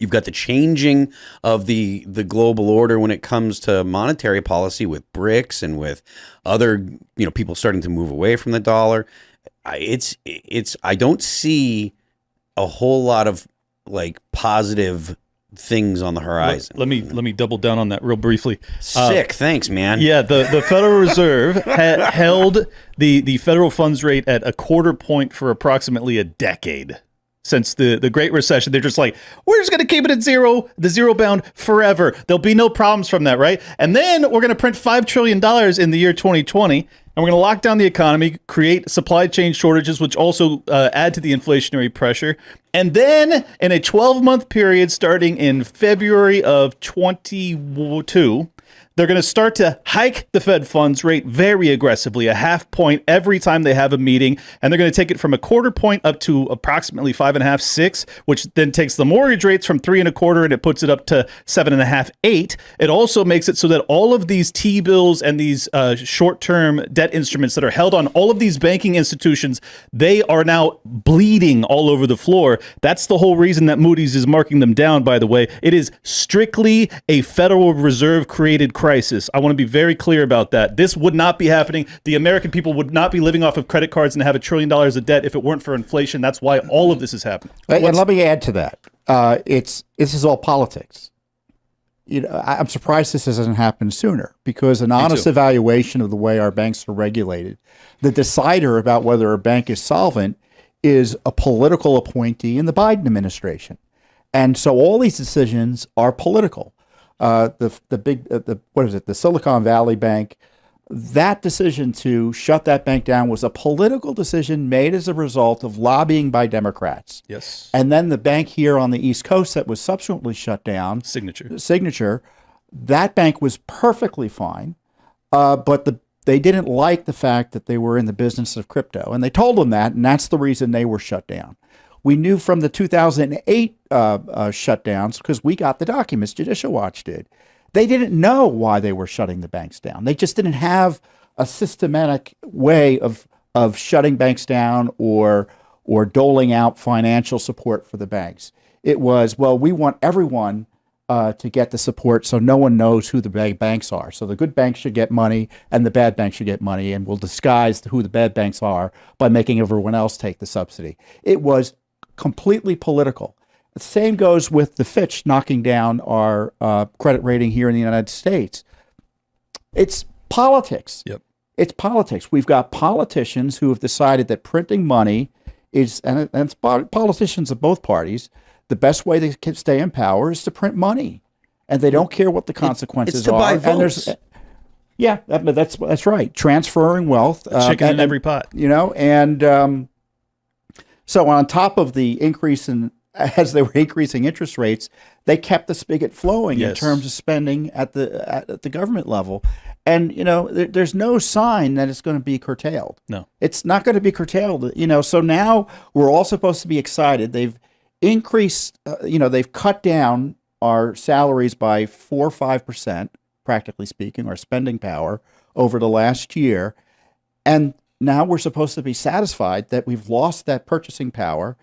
You've got the changing of the global order when it comes to monetary policy with BRICS and with other, people starting to move away from the dollar. I don't see a whole lot of like positive things on the horizon. Let me double down on that real briefly. Sick, thanks, man. Yeah, the Federal Reserve held the federal funds rate at a quarter point for approximately a decade. Since the Great Recession, they're just like, we're just going to keep it at zero, the zero bound forever. There'll be no problems from that, right? And then we're going to print $5 trillion in the year 2020, and we're going to lock down the economy, create supply chain shortages, which also add to the inflationary pressure. And then in a 12-month period starting in February of 22, they're going to start to hike the Fed funds rate very aggressively, a half point every time they have a meeting. And they're going to take it from a quarter point up to approximately 5.5, 6, which then takes the mortgage rates from 3.25 and it puts it up to 7.5, 8. It also makes it so that all of these T-bills and these short-term debt instruments that are held on all of these banking institutions, they are now bleeding all over the floor. That's the whole reason that Moody's is marking them down, by the way. It is strictly a Federal Reserve created crisis. I want to be very clear about that. This would not be happening. The American people would not be living off of credit cards and have $1 trillion of debt if it weren't for inflation. That's why all of this is happening. And let me add to that. This is all politics. I'm surprised this hasn't happened sooner, because an honest evaluation of the way our banks are regulated, the decider about whether a bank is solvent is a political appointee in the Biden administration. And so all these decisions are political. The Silicon Valley Bank, that decision to shut that bank down was a political decision made as a result of lobbying by Democrats. Yes. And then the bank here on the East Coast that was subsequently shut down, Signature, that bank was perfectly fine, but they didn't like the fact that they were in the business of crypto. And they told them that, and that's the reason they were shut down. We knew from the 2008 shutdowns, because we got the documents, Judicial Watch did. They didn't know why they were shutting the banks down. They just didn't have a systematic way of shutting banks down or doling out financial support for the banks. It was, well, we want everyone to get the support so no one knows who the bad banks are. So the good banks should get money and the bad banks should get money, and we'll disguise who the bad banks are by making everyone else take the subsidy. It was completely political. The same goes with the Fitch knocking down our credit rating here in the United States. It's politics. Yep. It's politics. We've got politicians who have decided that printing money is, and it's politicians of both parties, the best way they can stay in power is to print money. And they don't care what the consequences are. Buy votes. And that's right. Transferring wealth. Chicken in every pot. So on top of the increase as they were increasing interest rates, they kept the spigot flowing in terms of spending at the government level. And, there's no sign that it's going to be curtailed. No. It's not going to be curtailed. So now we're all supposed to be excited. They've increased, they've cut down our salaries by 4 or 5%, practically speaking, our spending power over the last year. And now we're supposed to be satisfied that we've lost that purchasing power,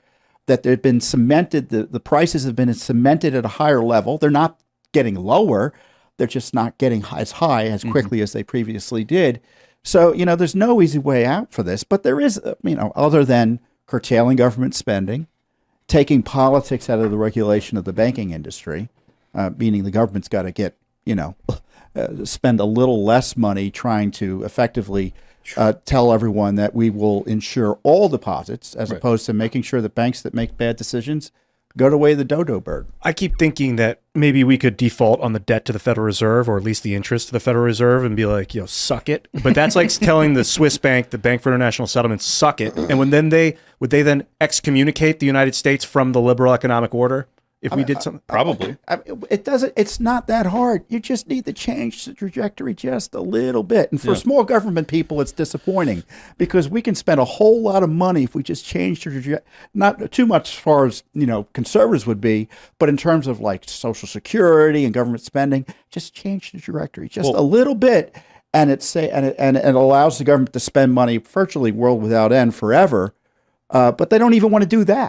that they've been cemented, the prices have been cemented at a higher level. They're not getting lower. They're just not getting as high as quickly as they previously did. So, there's no easy way out for this, but there is, other than curtailing government spending, taking politics out of the regulation of the banking industry, meaning the government's got to get, spend a little less money trying to effectively tell everyone that we will insure all deposits, as opposed to making sure that banks that make bad decisions go the way of the dodo bird. I keep thinking that maybe we could default on the debt to the Federal Reserve, or at least the interest to the Federal Reserve, and be like, suck it. But that's like telling the Swiss bank, the Bank for International Settlements, suck it. And would they then excommunicate the United States from the liberal economic order if we did something? Probably. It's not that hard. You just need to change the trajectory just a little bit. And for small government people, it's disappointing, because we can spend a whole lot of money if we just change the trajectory. Not too much as far as, conservatives would be, but in terms of like Social Security and government spending, just change the trajectory just a little bit. And it allows the government to spend money virtually world without end forever. But they don't even want to do that.